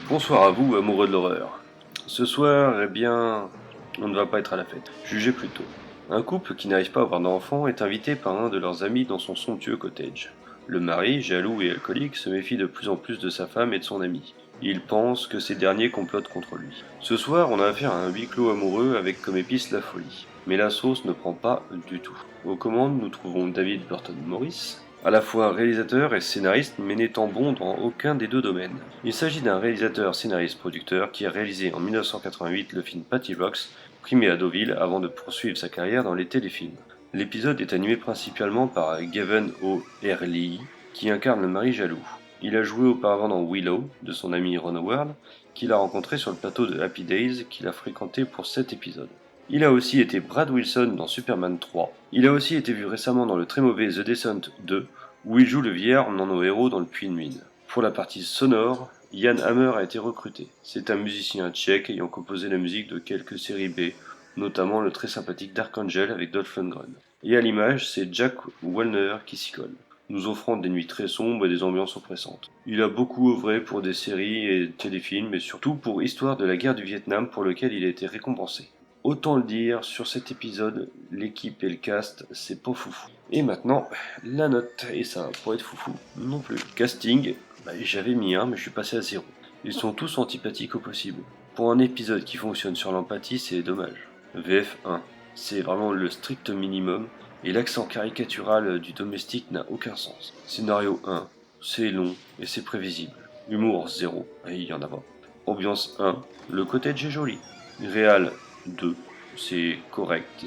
Bonsoir à vous, amoureux de l'horreur. Ce soir, eh bien, on ne va pas être à la fête. Jugez plutôt. Un couple qui n'arrive pas à avoir d'enfant est invité par un de leurs amis dans son somptueux cottage. Le mari, jaloux et alcoolique, se méfie de plus en plus de sa femme et de son ami. Il pense que ces derniers complotent contre lui. Ce soir, on a affaire à un huis clos amoureux avec comme épice la folie. Mais la sauce ne prend pas du tout. Aux commandes, nous trouvons David Burton Morris, à la fois réalisateur et scénariste, mais n'étant bon dans aucun des deux domaines. Il s'agit d'un réalisateur scénariste-producteur qui a réalisé en 1988 le film Patty Box, primé à Deauville avant de poursuivre sa carrière dans les téléfilms. L'épisode est animé principalement par Gavin O'Herlihy, qui incarne le mari jaloux. Il a joué auparavant dans Willow, de son ami Ron Howard, qu'il a rencontré sur le plateau de Happy Days, qu'il a fréquenté pour 7 épisodes. Il a aussi été Brad Wilson dans Superman 3. Il a aussi été vu récemment dans le très mauvais The Descent 2, où il joue le vieillard nano-héros dans le puits de mine. Pour la partie sonore, Jan Hammer a été recruté. C'est un musicien tchèque ayant composé la musique de quelques séries B, notamment le très sympathique Dark Angel avec Dolph Lundgren. Et à l'image, c'est Jack Wallner qui s'y colle, nous offrant des nuits très sombres et des ambiances oppressantes. Il a beaucoup œuvré pour des séries et téléfilms, et surtout pour Histoire de la guerre du Vietnam, pour lequel il a été récompensé. Autant le dire, sur cet épisode, l'équipe et le cast, c'est pas foufou. Et maintenant, la note, et ça va pas être foufou non plus. Casting, j'avais mis 1, mais je suis passé à 0. Ils sont tous antipathiques au possible. Pour un épisode qui fonctionne sur l'empathie, c'est dommage. VF 1, c'est vraiment le strict minimum, et l'accent caricatural du domestique n'a aucun sens. Scénario 1, c'est long et c'est prévisible. Humour 0, et il y en a pas. Ambiance 1, le cottage est joli. Réal 2, c'est correct.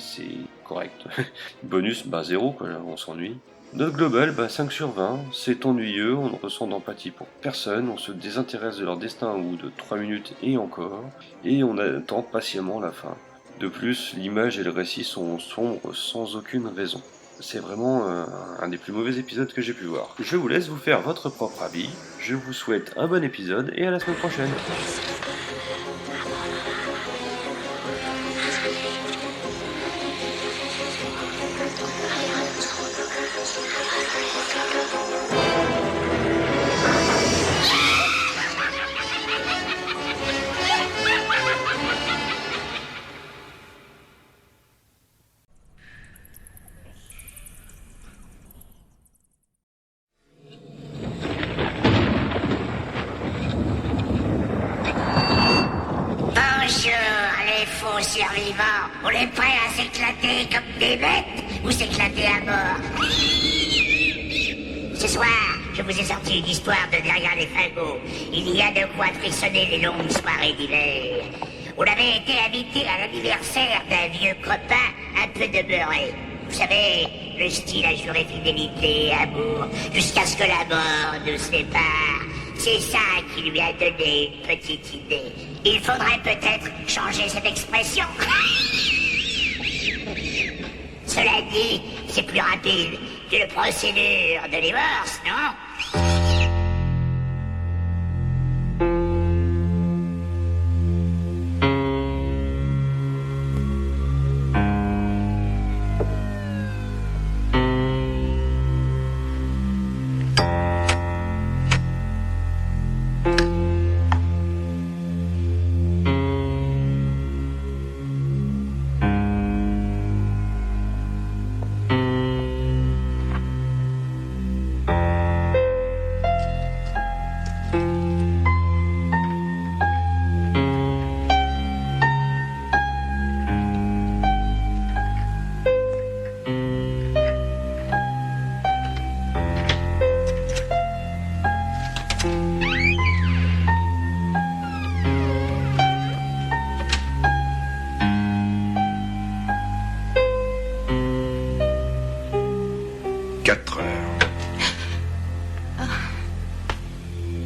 Bonus, 0, quoi, on s'ennuie. Note globale, 5 sur 20, c'est ennuyeux, on ne ressent d'empathie pour personne, on se désintéresse de leur destin au bout de 3 minutes et encore, et on attend patiemment la fin. De plus, l'image et le récit sont sombres sans aucune raison. C'est vraiment un des plus mauvais épisodes que j'ai pu voir. Je vous laisse vous faire votre propre avis, je vous souhaite un bon épisode et à la semaine prochaine. Faux survivants, on est prêts à s'éclater comme des bêtes ou s'éclater à mort. Ce soir, je vous ai sorti une histoire de derrière les fagots. Il y a de quoi frissonner les longues soirées d'hiver. On avait été invité à l'anniversaire d'un vieux copain un peu demeuré. Vous savez, le style à jurer fidélité et amour jusqu'à ce que la mort nous sépare. C'est ça qui lui a donné une petite idée. Il faudrait peut-être changer cette expression. Cela dit, c'est plus rapide qu'une procédure de divorce, non ?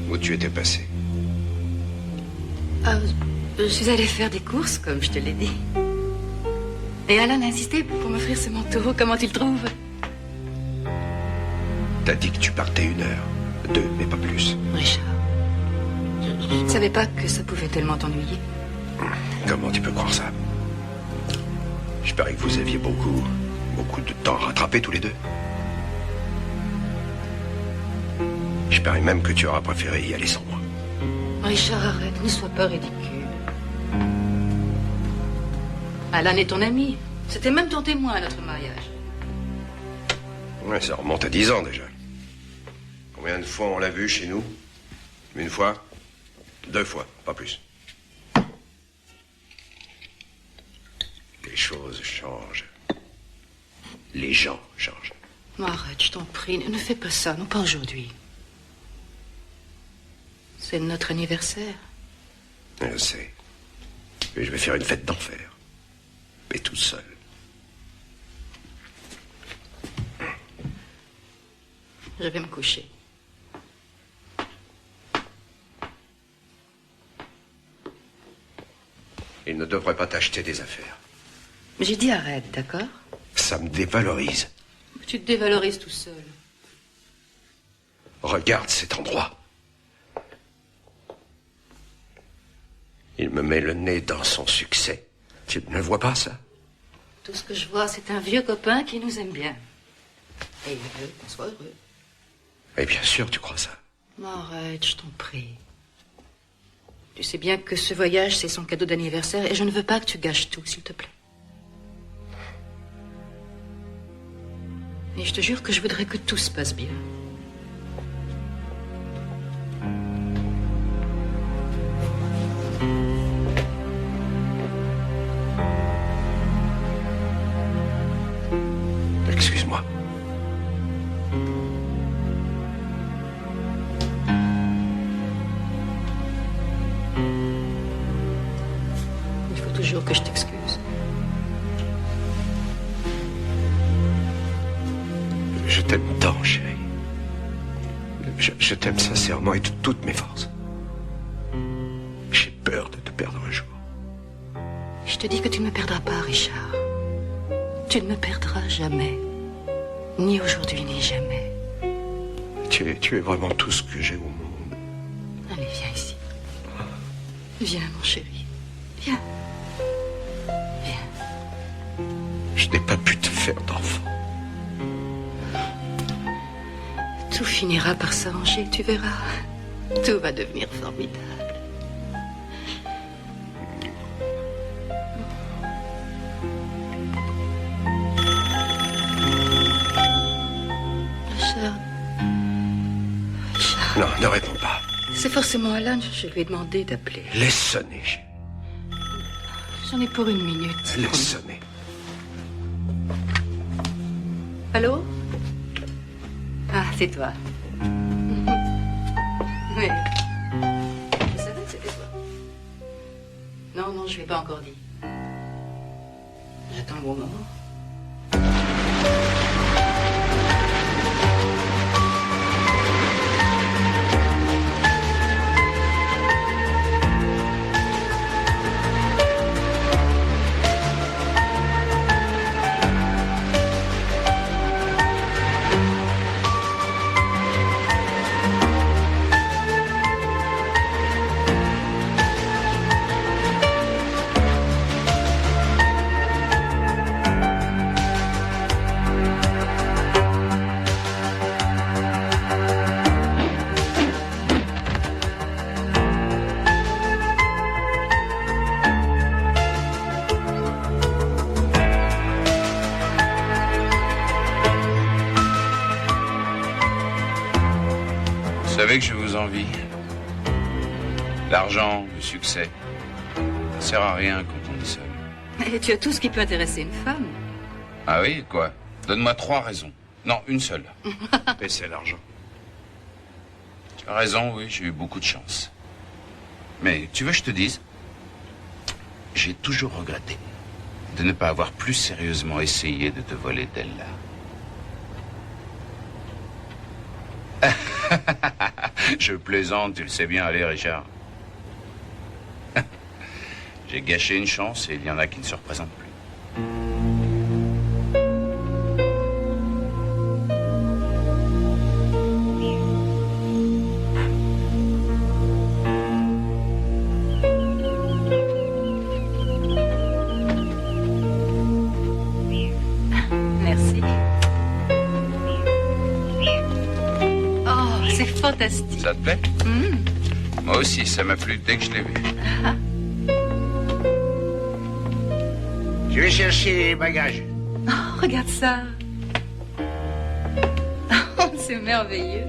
Où tu étais passé? Je suis allée faire des courses, comme je te l'ai dit. Et Alan a insisté pour m'offrir ce manteau. Comment tu le trouves? T'as dit que tu partais 1 heure. 2, mais pas plus. Richard, je ne savais pas que ça pouvait tellement t'ennuyer. Comment tu peux croire ça? Je parie que vous aviez beaucoup de temps à rattraper tous les deux. Je parie même que tu auras préféré y aller sans moi. Richard, arrête, ne sois pas ridicule. Alan est ton ami. C'était même ton témoin à notre mariage. Ouais, ça remonte à 10 ans déjà. Combien de fois on l'a vu chez nous? Une fois? 2 fois, pas plus. Les choses changent. Les gens changent. Arrête, je t'en prie, ne fais pas ça, non pas aujourd'hui. C'est notre anniversaire. Je sais. Mais je vais faire une fête d'enfer. Mais tout seul. Je vais me coucher. Il ne devrait pas t'acheter des affaires. J'ai dit arrête, d'accord? Ça me dévalorise. Tu te dévalorises tout seul. Regarde cet endroit. Il me met le nez dans son succès. Tu ne le vois pas, ça? Tout ce que je vois, c'est un vieux copain qui nous aime bien. Et il veut qu'on soit heureux. Et bien sûr, tu crois ça. Arrête, je t'en prie. Tu sais bien que ce voyage, c'est son cadeau d'anniversaire et je ne veux pas que tu gâches tout, s'il te plaît. Et je te jure que je voudrais que tout se passe bien. Excuse-moi. Il faut toujours que je t'excuse. Je t'aime tant, chérie. Je t'aime sincèrement et de toutes mes forces. J'ai peur de te perdre un jour. Je te dis que tu ne me perdras pas, Richard. Tu ne me perdras jamais. Ni aujourd'hui, ni jamais. Tu es vraiment tout ce que j'ai au monde. Allez, viens ici. Viens, mon chéri. Viens. Viens. Je n'ai pas pu te faire d'enfant. Tout finira par s'arranger, tu verras. Tout va devenir formidable. Richard. Non, ne réponds pas. C'est forcément Alan, je lui ai demandé d'appeler. Laisse sonner. J'en ai pour une minute. Laisse sonner. Allô? Ah, c'est toi. Oui. Je savais que c'était toi. Non, non, je ne l'ai pas encore dit. J'attends le bon moment. Vous savez que je vous envie. L'argent, le succès, ça sert à rien quand on est seul. Et tu as tout ce qui peut intéresser une femme. Ah oui, quoi? Donne-moi 3 raisons. Non, une seule. Et c'est l'argent. Tu as raison, oui, j'ai eu beaucoup de chance. Mais tu veux que je te dise? J'ai toujours regretté de ne pas avoir plus sérieusement essayé de te voler d'elle-là. Je plaisante, tu le sais bien, allez, Richard. J'ai gâché une chance et il y en a qui ne se représentent plus. Merci. Oh, c'est fantastique. Ça te plaît? Moi aussi, ça m'a plu dès que je l'ai vu. Je vais chercher les bagages. Oh, regarde ça. Oh, c'est merveilleux.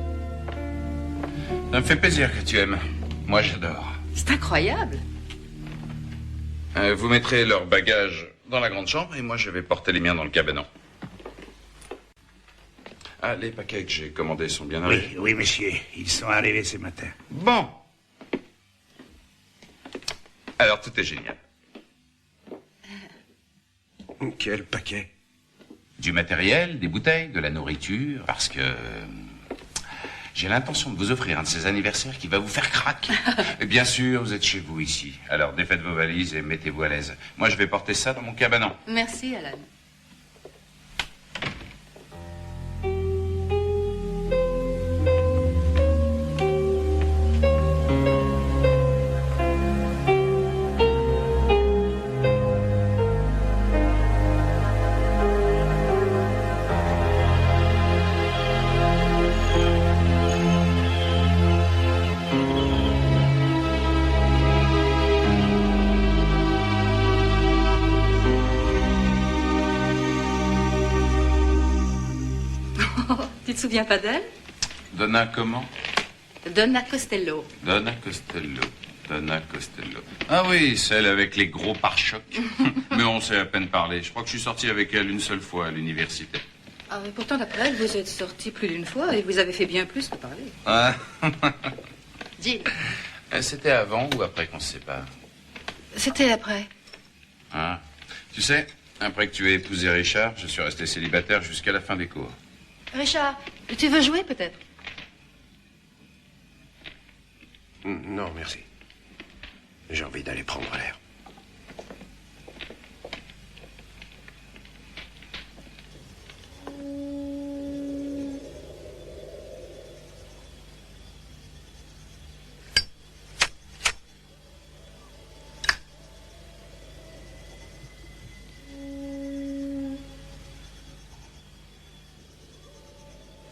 Ça me fait plaisir que tu aimes. Moi, j'adore. C'est incroyable. Vous mettrez leurs bagages dans la grande chambre et moi, je vais porter les miens dans le cabanon. Ah, les paquets que j'ai commandés sont bien arrivés. Oui, oui, monsieur. Ils sont arrivés ce matin. Bon. Alors, tout est génial. Quel paquet? Du matériel, des bouteilles, de la nourriture, parce que j'ai l'intention de vous offrir un de ces anniversaires qui va vous faire craquer. Et bien sûr, vous êtes chez vous ici. Alors défaites vos valises et mettez-vous à l'aise. Moi, je vais porter ça dans mon cabanon. Merci, Alan. Tu te souviens pas d'elle? Donna comment? Donna Costello. Donna Costello. Donna Costello. Ah oui, celle avec les gros pare-chocs. Mais on s'est à peine parlé. Je crois que je suis sorti avec elle une seule fois à l'université. Ah, mais pourtant, d'après elle, vous êtes sortis plus d'une fois et vous avez fait bien plus que parler. Ah. Dis, C'était avant ou après qu'on se sépare? c'était après. Ah. Tu sais, après que tu aies épousé Richard, je suis resté célibataire jusqu'à la fin des cours. Richard, tu veux jouer peut-être? Non, merci. J'ai envie d'aller prendre l'air.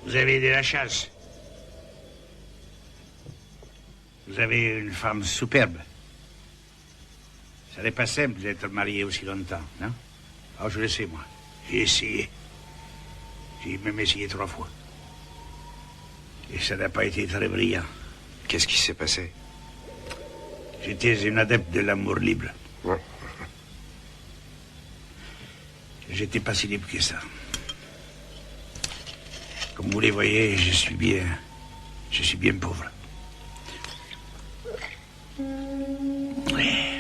Vous avez de la chance. Vous avez une femme superbe. Ça n'est pas simple d'être marié aussi longtemps, non? Ah, je le sais, moi. J'ai essayé. J'ai même essayé 3 fois. Et ça n'a pas été très brillant. Qu'est-ce qui s'est passé? J'étais une adepte de l'amour libre. Ouais. J'étais pas si libre que ça. Comme vous les voyez, je suis bien pauvre. Ouais.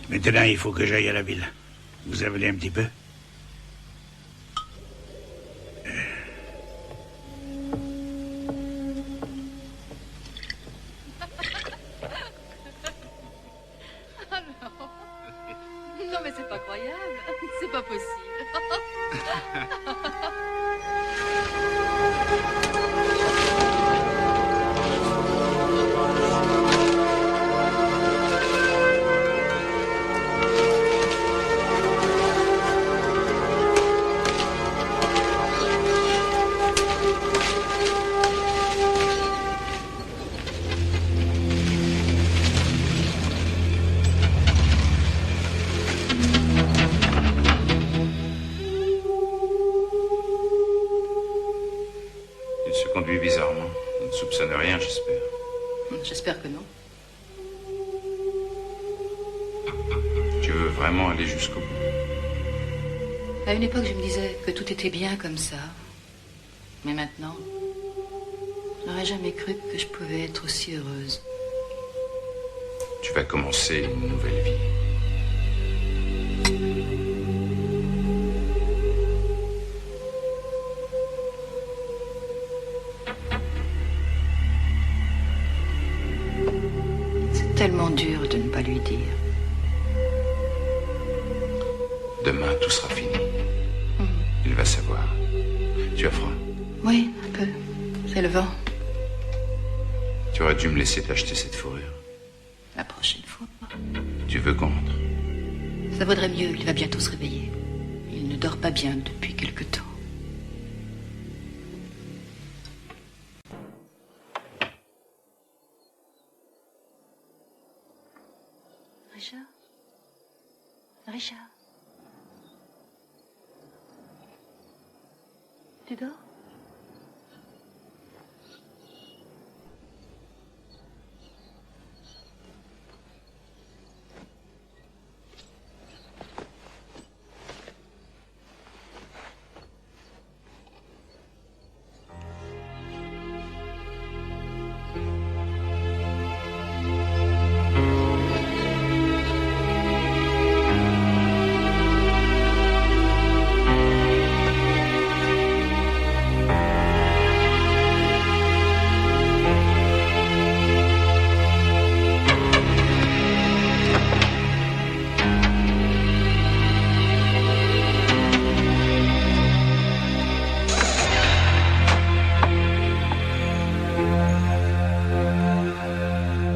Maintenant, il faut que j'aille à la ville. Vous avez un petit peu? Non, mais c'est pas croyable. C'est pas possible. Il se conduit bizarrement. Il ne soupçonne rien, j'espère. J'espère que non. Tu veux vraiment aller jusqu'au bout? À une époque, je me disais que tout était bien comme ça. Mais maintenant, je n'aurais jamais cru que je pouvais être aussi heureuse. Tu vas commencer une nouvelle vie. C'est tellement dur de ne pas lui dire. Demain, tout sera fini. Il va savoir. Tu as froid? Oui, un peu. C'est le vent. Tu aurais dû me laisser t'acheter cette fourrure. La prochaine fois. Tu veux qu'on rentre? Ça vaudrait mieux, il va bientôt se réveiller. Il ne dort pas bien depuis quelque temps. Richard? Richard? Tu dors?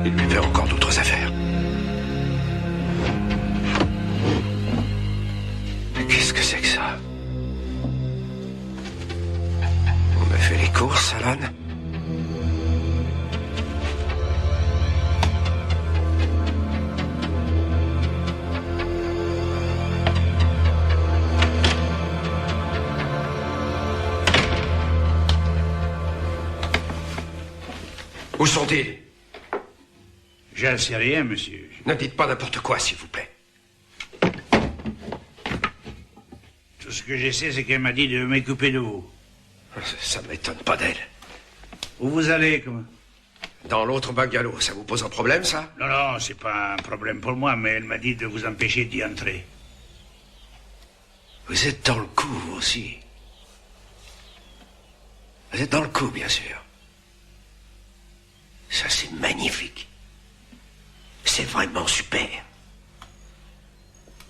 Il lui fait encore d'autres affaires. Mais qu'est-ce que c'est que ça? On a fait les courses, Alan? Où sont-ils? Je ne sais rien, monsieur. Ne dites pas n'importe quoi, s'il vous plaît. Tout ce que je sais, c'est qu'elle m'a dit de m'occuper de vous. Ça m'étonne pas d'elle. Où vous allez, comment? Dans l'autre bungalow, ça vous pose un problème, ça? Non, non, c'est pas un problème pour moi, mais elle m'a dit de vous empêcher d'y entrer. Vous êtes dans le coup, vous aussi. Vous êtes dans le coup, bien sûr. Ça, c'est magnifique. C'est vraiment super.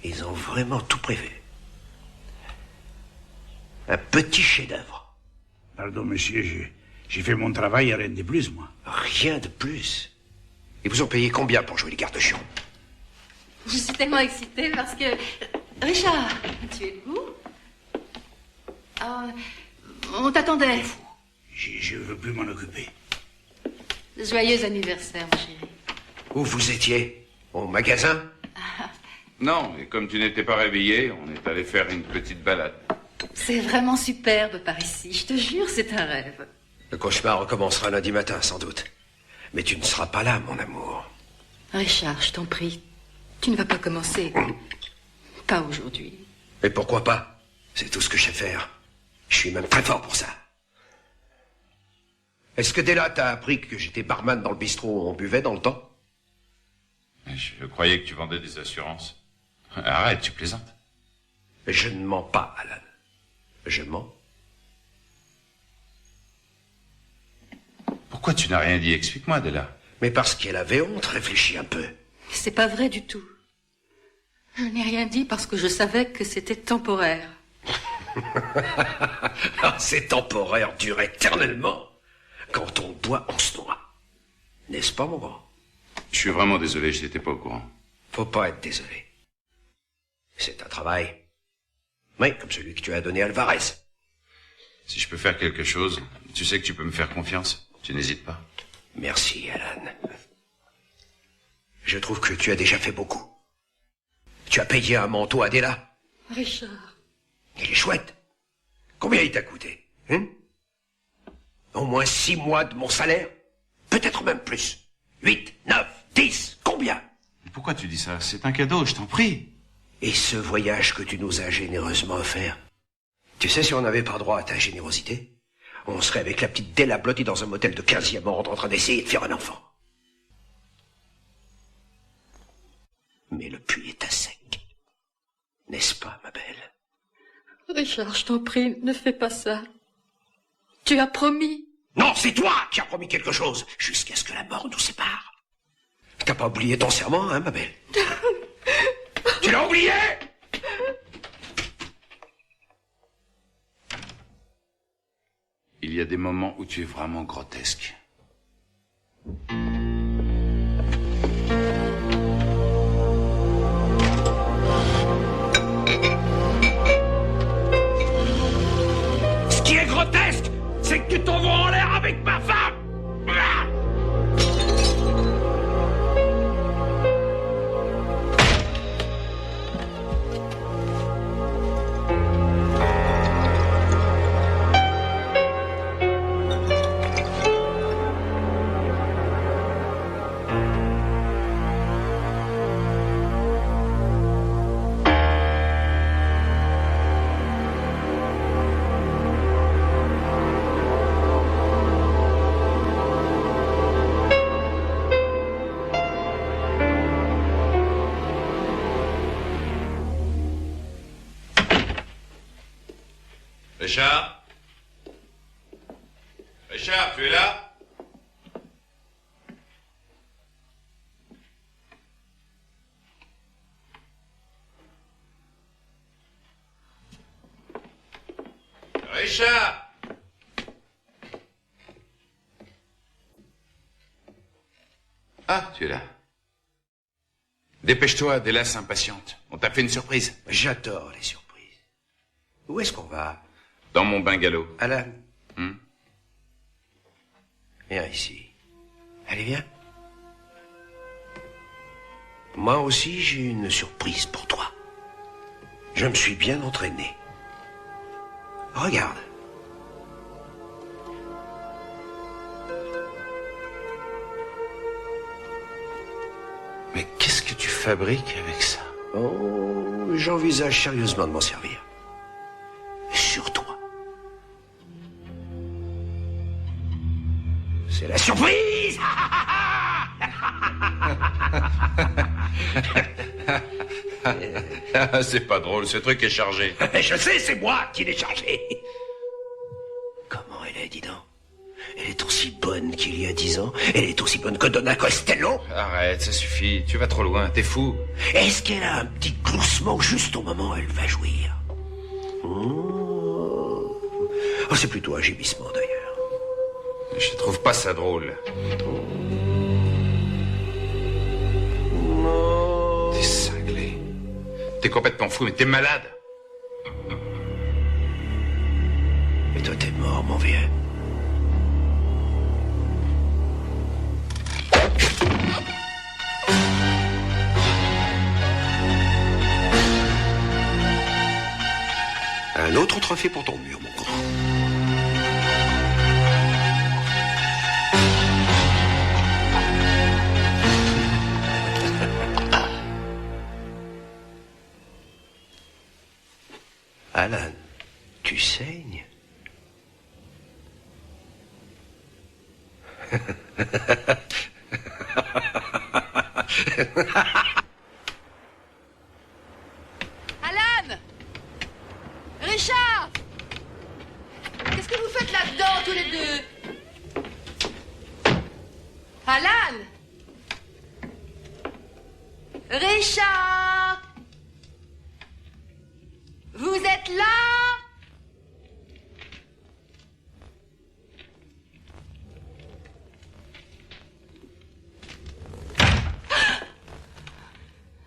Ils ont vraiment tout prévu. Un petit chef-d'œuvre. Pardon, monsieur, j'ai fait mon travail et rien de plus, moi. Rien de plus. Ils vous ont payé combien pour jouer les gardes-champs? Je suis tellement excitée parce que... Richard, tu es debout? On t'attendait. Je veux plus m'en occuper. Joyeux anniversaire, mon chéri. Où vous étiez? Au magasin? Non, et comme tu n'étais pas réveillé, on est allé faire une petite balade. C'est vraiment superbe par ici. Je te jure, c'est un rêve. Le cauchemar recommencera lundi matin, sans doute. Mais tu ne seras pas là, mon amour. Richard, je t'en prie. Tu ne vas pas commencer. Pas aujourd'hui. Mais pourquoi pas? C'est tout ce que je sais faire. Je suis même très fort pour ça. Est-ce que dès là, t'as appris que j'étais barman dans le bistrot où on buvait dans le temps? Je croyais que tu vendais des assurances. Arrête, tu plaisantes. Je ne mens pas, Alan. Je mens. Pourquoi tu n'as rien dit? Explique-moi, Della. Mais parce qu'elle avait honte, réfléchis un peu. C'est pas vrai du tout. Je n'ai rien dit parce que je savais que c'était temporaire. C'est temporaire, dure éternellement. Quand on boit, on se noie. N'est-ce pas, mon grand? Je suis vraiment désolé, je n'étais pas au courant. Faut pas être désolé. C'est un travail. Oui, comme celui que tu as donné à Alvarez. Si je peux faire quelque chose, tu sais que tu peux me faire confiance. Tu n'hésites pas. Merci, Alan. Je trouve que tu as déjà fait beaucoup. Tu as payé un manteau à Della. Richard. Il est chouette. Combien il t'a coûté, hein? Au moins 6 mois de mon salaire? Peut-être même plus. 8, 9, 10, combien? Mais pourquoi tu dis ça? C'est un cadeau, je t'en prie. Et ce voyage que tu nous as généreusement offert? Tu sais, si on n'avait pas droit à ta générosité, on serait avec la petite Della blottie dans un motel de 15e ordre en train d'essayer de faire un enfant. Mais le puits est à sec. N'est-ce pas, ma belle? Richard, je t'en prie, ne fais pas ça. Tu as promis. Non, c'est toi qui as promis quelque chose, jusqu'à ce que la mort nous sépare. T'as pas oublié ton serment, hein, ma belle? Tu l'as oublié? Il y a des moments où tu es vraiment grotesque. Ce qui est grotesque, c'est que tu t'envoies en l'air avec ma femme. Richard? Richard, tu es là? Richard! Ah, tu es là. Dépêche-toi, Della s'impatiente. On t'a fait une surprise. J'adore les surprises. Où est-ce qu'on va? Dans mon bungalow. Alan, Hmm? viens ici. Allez, viens. Moi aussi, j'ai une surprise pour toi. Je me suis bien entraîné. Regarde. Mais qu'est-ce que tu fabriques avec ça? Oh, j'envisage sérieusement de m'en servir. Sur toi. C'est la surprise! C'est pas drôle, ce truc est chargé. Je sais, c'est moi qui l'ai chargé. Comment elle est, dis donc? Elle est aussi bonne qu'il y a 10 ans. Elle est aussi bonne que Donna Costello. Arrête, ça suffit. Tu vas trop loin, t'es fou. Est-ce qu'elle a un petit gloussement juste au moment où elle va jouir? Oh, c'est plutôt un gémissement d'ailleurs. Je trouve pas ça drôle. Non. T'es cinglé. T'es complètement fou, mais t'es malade. Et toi, t'es mort, mon vieux. Un autre trophée pour ton mur, mon grand. Alan, tu saignes? Alan! Richard! Qu'est-ce que vous faites là-dedans, tous les deux? Alan! Richard! Vous êtes là?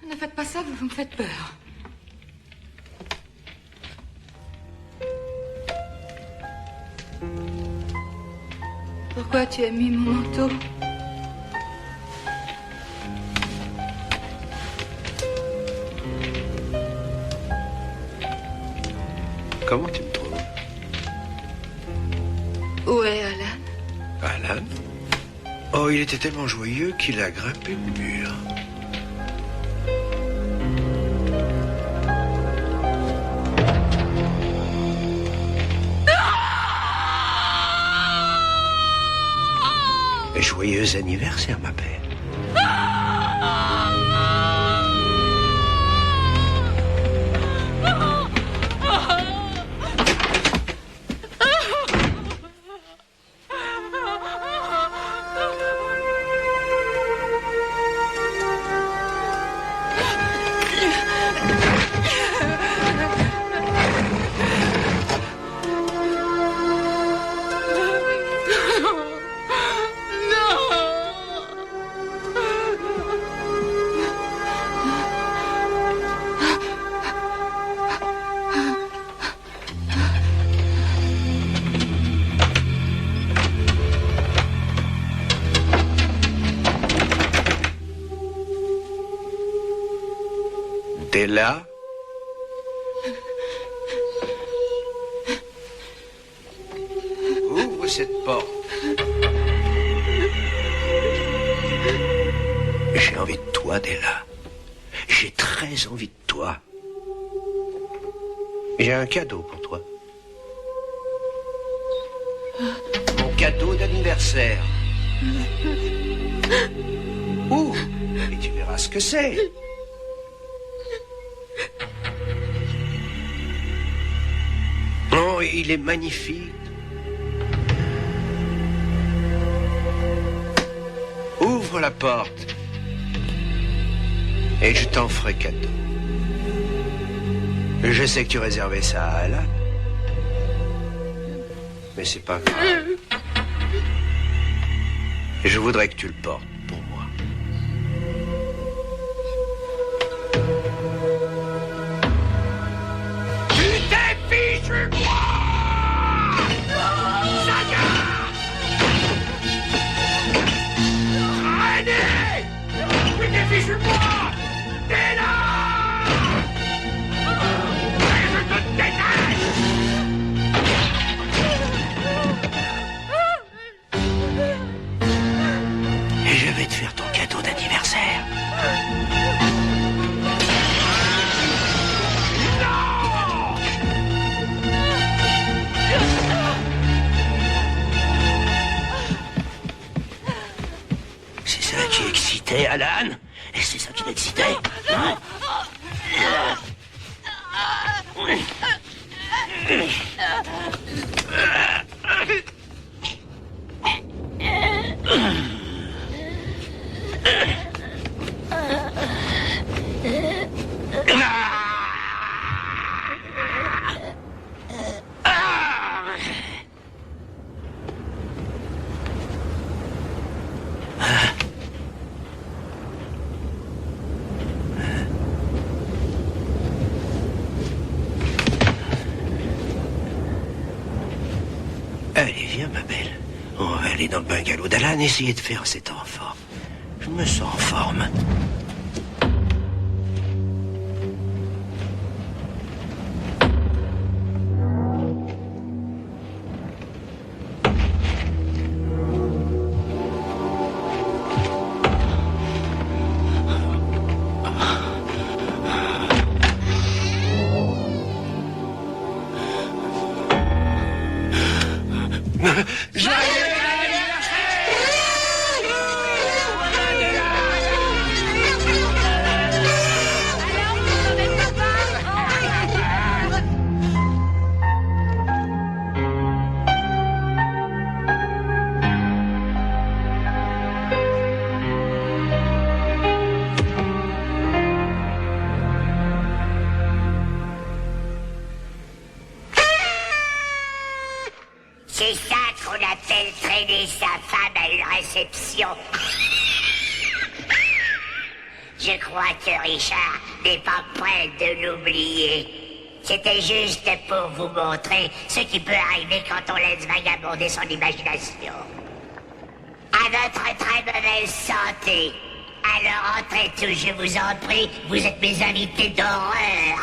Ne faites pas ça, vous me faites peur. Pourquoi tu as mis mon manteau? Comment tu me trouves? Où est Alan? Alan? Oh, il était tellement joyeux qu'il a grimpé le mur. Joyeux anniversaire, ma belle. Della? Ouvre cette porte. J'ai envie de toi, Della. J'ai très envie de toi. J'ai un cadeau pour toi. Mon cadeau d'anniversaire. Ouvre et tu verras ce que c'est. Oh, il est magnifique. Ouvre la porte. Et je t'en ferai cadeau. Je sais que tu réservais ça à Alan. Mais c'est pas grave. Je voudrais que tu le portes pour moi. Tu t'es fichu de moi! Saga! Allez! Tu t'es fichu de moi! T'es là! Et je te déteste! Et je vais te faire ton cadeau d'anniversaire. Non! C'est ça qui excitait, Alan? Et c'est ça qui l'excitait? Hein? Allez, viens, ma belle. On va aller dans le bungalow d'Alan et essayer de faire cet enfant. Je me sens en forme. C'est ça qu'on appelle traîner sa femme à une réception. Je crois que Richard n'est pas prêt de l'oublier. C'était juste pour vous montrer ce qui peut arriver quand on laisse vagabonder son imagination. À votre très mauvaise santé. Alors entrez tous, je vous en prie, vous êtes mes invités d'horreur.